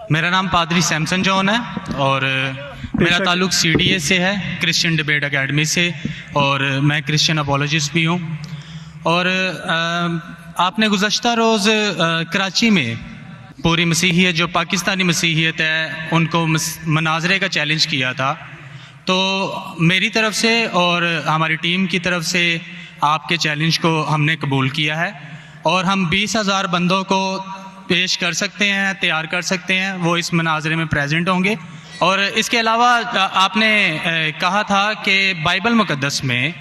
मेरा नाम पादरी सैमसन जॉन है और मेरा ताल्लुक़ CDA से है, क्रिश्चियन डिबेट एकेडमी से, और मैं क्रिश्चियन अपोलॉजिस्ट भी हूँ। और आपने गुज़श्ता रोज़ कराची में पूरी मसीहियत, जो पाकिस्तानी मसीहियत है, उनको मनाजरे का चैलेंज किया था। तो मेरी तरफ से और हमारी टीम की तरफ से आपके चैलेंज को हमने कबूल किया है और हम 20,000 बंदों को पेश कर सकते हैं, तैयार कर सकते हैं, वो इस मनाजरे में प्रेजेंट होंगे। और इसके अलावा आपने कहा था कि बाइबल मुक़द्दस में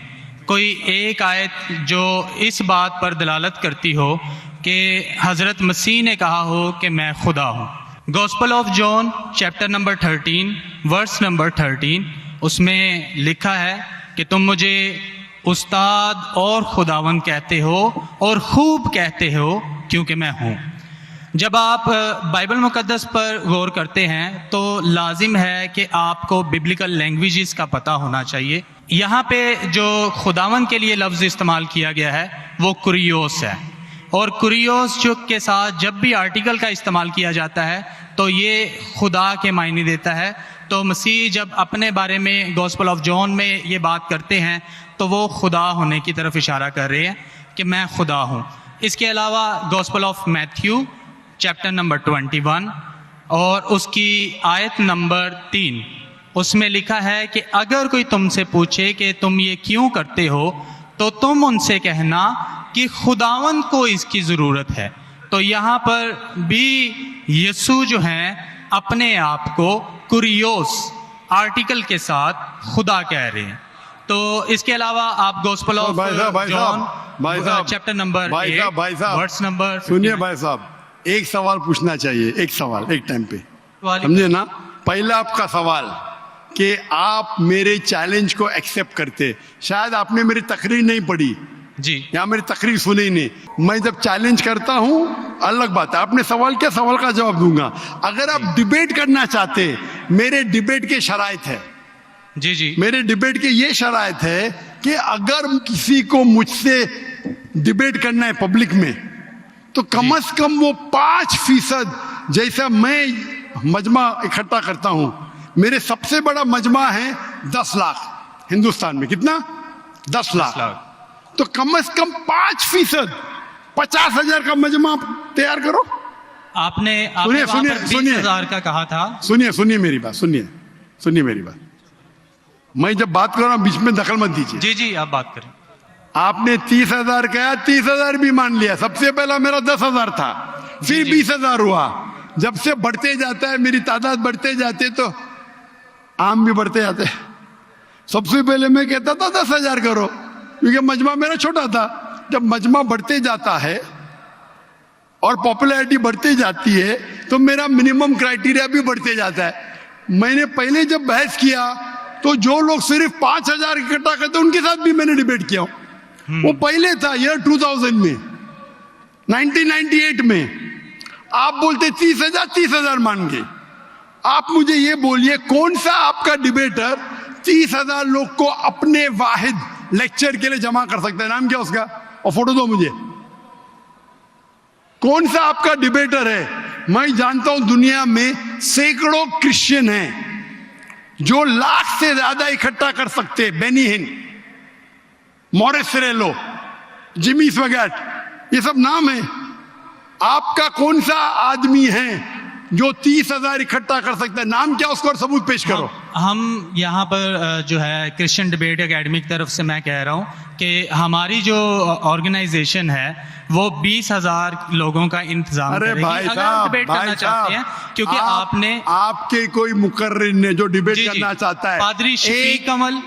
कोई एक आयत जो इस बात पर दलालत करती हो कि हज़रत मसीह ने कहा हो कि मैं खुदा हूँ। Gospel of John chapter number 13 verse number 13, उसमें लिखा है कि तुम मुझे उस्ताद और खुदावंद कहते हो और खूब कहते हो क्योंकि मैं हूँ। जब आप बाइबल मुक़द्दस पर गौर करते हैं तो लाजिम है कि आपको बिब्लिकल लैंग्वेजेस का पता होना चाहिए। यहाँ पे जो खुदावंद के लिए लफ्ज़ इस्तेमाल किया गया है वो कुरियोस है, और कुरियोस जो के साथ जब भी आर्टिकल का इस्तेमाल किया जाता है तो ये खुदा के मायने देता है। तो मसीह जब अपने बारे में गॉस्पेल ऑफ जॉन में ये बात करते हैं तो वो खुदा होने की तरफ इशारा कर रहे हैं कि मैं खुदा हूँ। इसके अलावा gospel of Matthew chapter number 21 और उसकी आयत नंबर 3, उसमें लिखा है कि अगर कोई तुमसे पूछे कि तुम ये क्यों करते हो तो तुम उनसे कहना कि खुदावंद को इसकी ज़रूरत है। तो यहाँ पर भी यीशु जो हैं अपने आप को कुरियोस आर्टिकल के साथ खुदा कह रहे हैं। तो इसके अलावा आप Gospel of John chapter number 8 verse number, सुनिए भाई साहब, एक सवाल पूछना चाहिए, एक सवाल एक टाइम पे, समझे ना। पहला आपका सवाल कि आप मेरे चैलेंज को एक्सेप्ट करते। शायद आपने मेरी तकरीर नहीं पढ़ी जी, या मेरी तकरीर सुनी नहीं। मैं जब चैलेंज करता हूँ अलग बात है, आपने सवाल किया, सवाल का जवाब दूंगा। अगर आप डिबेट करना चाहते, मेरे डिबेट के शराइत है जी जी, मेरे डिबेट के ये शराइत है कि अगर किसी को मुझसे डिबेट करना है पब्लिक में तो कम से कम वो 5% जैसा मैं मजमा इकट्ठा करता हूं। मेरे सबसे बड़ा मजमा है 10 लाख हिंदुस्तान में। कितना? 10 लाख। तो कम से कम 5%, 50,000 का मजमा तैयार करो। आपने सुनिए 20,000 का कहा था। सुनिए मेरी बात, सुनिए मेरी बात। मैं जब बात कर रहा हूं बीच में दखल मत दीजिए। जी जी, आप बात करें। आपने 30,000 कहा, 30,000 भी मान लिया। सबसे पहला मेरा 10,000 था, फिर 20,000 हुआ। जब से बढ़ते जाता है, मेरी तादाद बढ़ते जाते तो आम भी बढ़ते जाते। सबसे पहले मैं कहता था 10,000 करो, क्योंकि मजमा मेरा छोटा था। जब मजमा बढ़ते जाता है और पॉपुलैरिटी बढ़ती जाती है तो मेरा मिनिमम क्राइटेरिया भी बढ़ते जाता है। मैंने पहले जब बहस किया तो जो लोग सिर्फ 5,000 इकट्ठा करते उनके साथ भी मैंने डिबेट किया। वो पहले था ईयर 2000 में, 1998 में। आप बोलते 30,000 मान गए। आप मुझे ये बोलिए, कौन सा आपका डिबेटर 30,000 लोग को अपने वाहिद लेक्चर के लिए जमा कर सकता है? नाम क्या उसका, और फोटो दो मुझे। कौन सा आपका डिबेटर है? मैं जानता हूं दुनिया में सैकड़ों क्रिश्चियन हैं जो लाख से ज्यादा इकट्ठा कर सकते। बेनी हिन, मॉरिस सिरेलो, जिमी स्वैगट, ये सब नाम है। आपका कौन सा आदमी है जो 30,000 इकट्ठा कर सकता है? नाम क्या उसको, और सबूत पेश करो। हम यहाँ पर जो है क्रिश्चियन डिबेट एकेडमी की तरफ से मैं कह रहा हूँ कि हमारी जो ऑर्गेनाइजेशन है वो 20,000 लोगों का इंतजाम अरे करेगी। भाई अगर आप डिबेट करना चाहते हैं, क्योंकि आपके कोई मुकर्रिर ने जो डिबेट करना चाहता है, पादरी शफीक कमल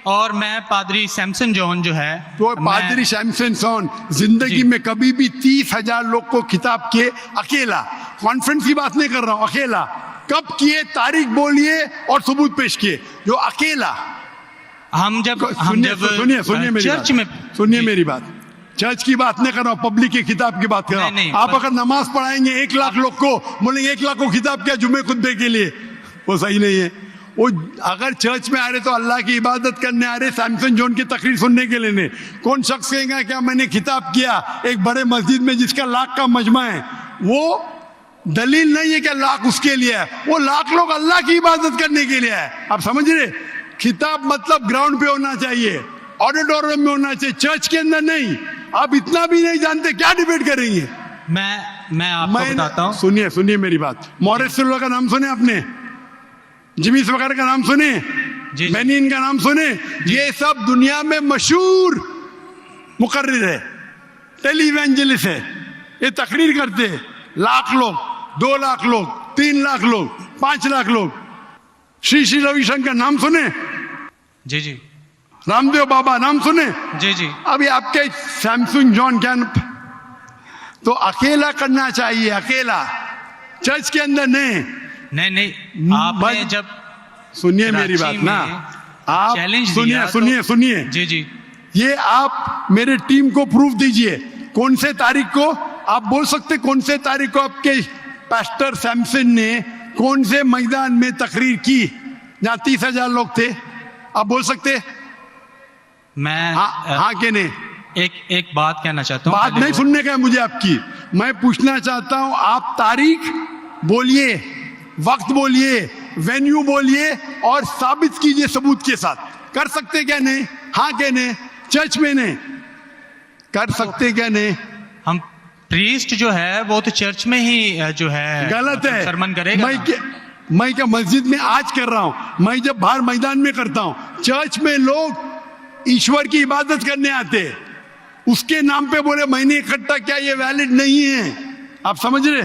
और मैं पादरी सैमसन जॉन जो है, तो पादरी सैमसन जॉन जिंदगी में कभी भी 30,000 लोग को खिताब किए अकेला। कॉन्फ्रेंस की बात नहीं कर रहा हूं, अकेला। कब किए, तारीख बोलिए और सबूत पेश किए। जो अकेला हम जब सुनिए चर्च में, सुनिए मेरी बात, चर्च की बात नहीं कर रहा हूं, पब्लिक की किताब की बात कर रहा हूं। आप अगर नमाज पढ़ाएंगे 1 लाख लोग को, बोलेंगे 1 लाख को खिताब किया जुम्मे खुतबे के लिए, वो सही नहीं है। वो अगर चर्च में आ रहे तो अल्लाह की इबादत करने आ रहे, सैमसन जॉन की तकरीर सुनने के लिए नहीं। कौन शख्स कहेगा क्या मैंने खिताब किया एक बड़े मस्जिद में जिसका लाख का मजमा है? वो दलील नहीं है कि लाख उसके लिए है, वो लाख लोग अल्लाह की इबादत करने के लिए है। आप समझ रहे? खिताब मतलब ग्राउंड पे होना चाहिए, ऑडिटोरियम में होना चाहिए, चर्च के अंदर नहीं। आप इतना भी नहीं जानते, क्या डिबेट करेंगे? मैं आपको बताता हूँ। सुनिए मेरी बात। मॉरिस सिल्वा का नाम सुने आपने? जिमिस वगैरह का नाम सुने? जी। बेनिन का नाम सुने? ये सब दुनिया में मशहूर मुकर्रिर है, टेलीवेंजलिस्ट है। ये तकरीर करते हैं, लाख लोग, 2 लाख लोग, 3 लाख लोग, 5 लाख लोग। श्री रविशंकर नाम सुने? जी जी। रामदेव बाबा नाम सुने? जी जी। अभी आपके सैमसंग जॉन क्या? तो अकेला करना चाहिए, अकेला, चर्च के अंदर नहीं। नहीं आपने जब सुनिए मेरी बात ना, आप सुनिए जी जी। ये आप मेरे टीम को प्रूफ दीजिए, कौन से तारीख को आप बोल सकते, कौन से तारीख को आपके पास्टर सैमसन ने कौन से मैदान में तकरीर की जहां 30,000 लोग थे? आप बोल सकते? मैं हाँ के नहीं? एक बात कहना चाहता हूँ। बात नहीं सुनने का है मुझे आपकी, मैं पूछना चाहता हूं। आप तारीख बोलिए, वक्त बोलिए, वेन्यू बोलिए और साबित कीजिए सबूत के साथ। कर सकते क्या नहीं? हाँ क्या नहीं? चर्च में नहीं कर सकते क्या नहीं? हम प्रीस्ट जो है वो तो चर्च में ही जो है गलत है, सरमन करेगा। मैं क्या मस्जिद में आज कर रहा हूं? मैं जब बाहर मैदान में करता हूं। चर्च में लोग ईश्वर की इबादत करने आते, उसके नाम पे बोले मैंने इकट्ठा किया, ये वैलिड नहीं है। आप समझ रहे?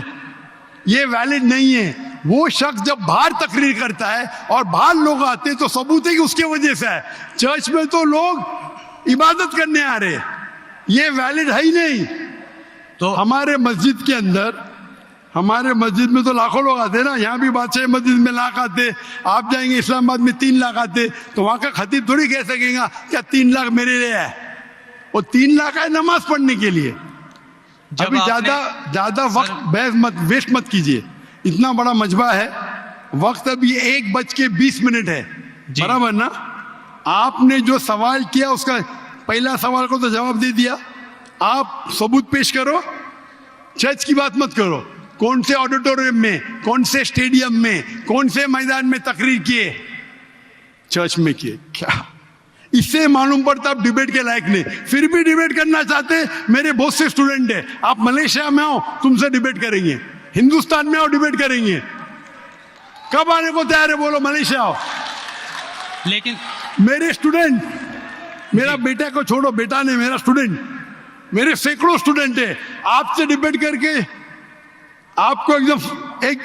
ये वैलिड नहीं है। वो शख्स जब बाहर तकरीर करता है और बाहर लोग आते हैं तो सबूत है कि उसके वजह से है। चर्च में तो लोग इबादत करने आ रहे, ये वैलिड है ही नहीं। तो हमारे मस्जिद के अंदर, हमारे मस्जिद में तो लाखों लोग आते ना। यहाँ भी बादशाह मस्जिद में लाख आते, आप जाएंगे इस्लामाबाद में 3 लाख आते, तो वहां का खतीब थोड़ी कह सकेगा क्या 3 लाख मेरे लिए है। वो 3 लाख है नमाज पढ़ने के लिए। अभी ज्यादा वक्त बहस मत वेस्ट मत कीजिए, इतना बड़ा मजबा है। वक्त अभी 1:20 है, बराबर ना? आपने जो सवाल किया उसका पहला सवाल को तो जवाब दे दिया। आप सबूत पेश करो, चर्च की बात मत करो। कौन से ऑडिटोरियम में, कौन से स्टेडियम में, कौन से मैदान में तकरीर किए? चर्च में किए। क्या इससे मालूम पड़ता आप डिबेट के लायक नहीं? फिर भी डिबेट करना चाहते। मेरे बहुत से स्टूडेंट है, आप मलेशिया में आओ, तुमसे डिबेट करेंगे। हिंदुस्तान में आओ, डिबेट करेंगे। कब आने को तैयार है? बोलो, मलेशिया आओ। लेकिन मेरे स्टूडेंट, मेरा बेटा को छोड़ो, बेटा ने, मेरा स्टूडेंट, मेरे सैकड़ों स्टूडेंट है। आपसे डिबेट करके आपको एकदम एक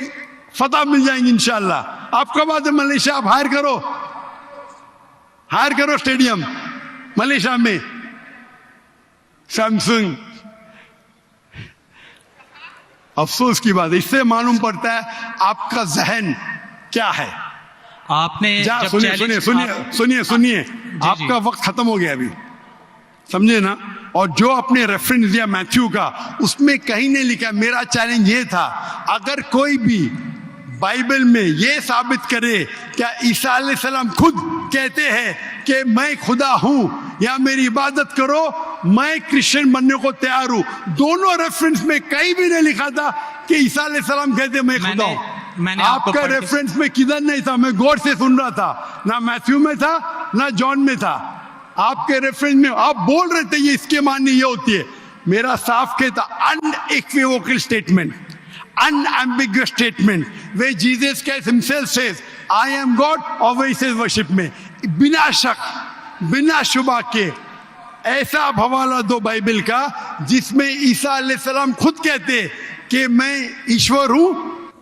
फतह मिल जाएंगे इंशाल्लाह। आप कब आते मलेशिया? आप हायर करो स्टेडियम मलेशिया में, सैमसंग। अफसोस की बात है, इससे मालूम पड़ता है आपका जहन क्या है। आपने सुनिए आपका वक्त खत्म हो गया अभी, समझे ना? और जो आपने रेफरेंस दिया मैथ्यू का, उसमें कहीं नहीं लिखा। मेरा चैलेंज ये था, अगर कोई भी बाइबल में ये साबित करे क्या ईसा अलैहिस्सलाम खुद कहते हैं कि मैं खुदा हूं या मेरी इबादत करो, मैं क्रिश्चियन बनने को तैयार हूं। दोनों रेफरेंस में कहीं भी नहीं लिखा था कि ईसा अलैहिस्सलाम कहते मैं खुदा हूं। आपका रेफरेंस में किधर नहीं था? मैं गौर से सुन रहा था, ना मैथ्यू में था ना जॉन में था। आपके रेफरेंस में आप बोल रहे थे ये इसके माननी ये होती है। मेरा साफ कहता unequivocal statement, unambiguous statement where Jesus Christ himself says I am God और वही says worship में, बिना शक बिना शुबा के ऐसा हवाला दो बाइबल का जिसमें ईसा अलैहिस्सलाम खुद कहते कि मैं ईश्वर हूं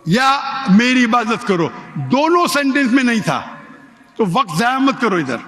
या मेरी इबादत करो। दोनों सेंटेंस में नहीं था, तो वक्त जाया मत करो इधर।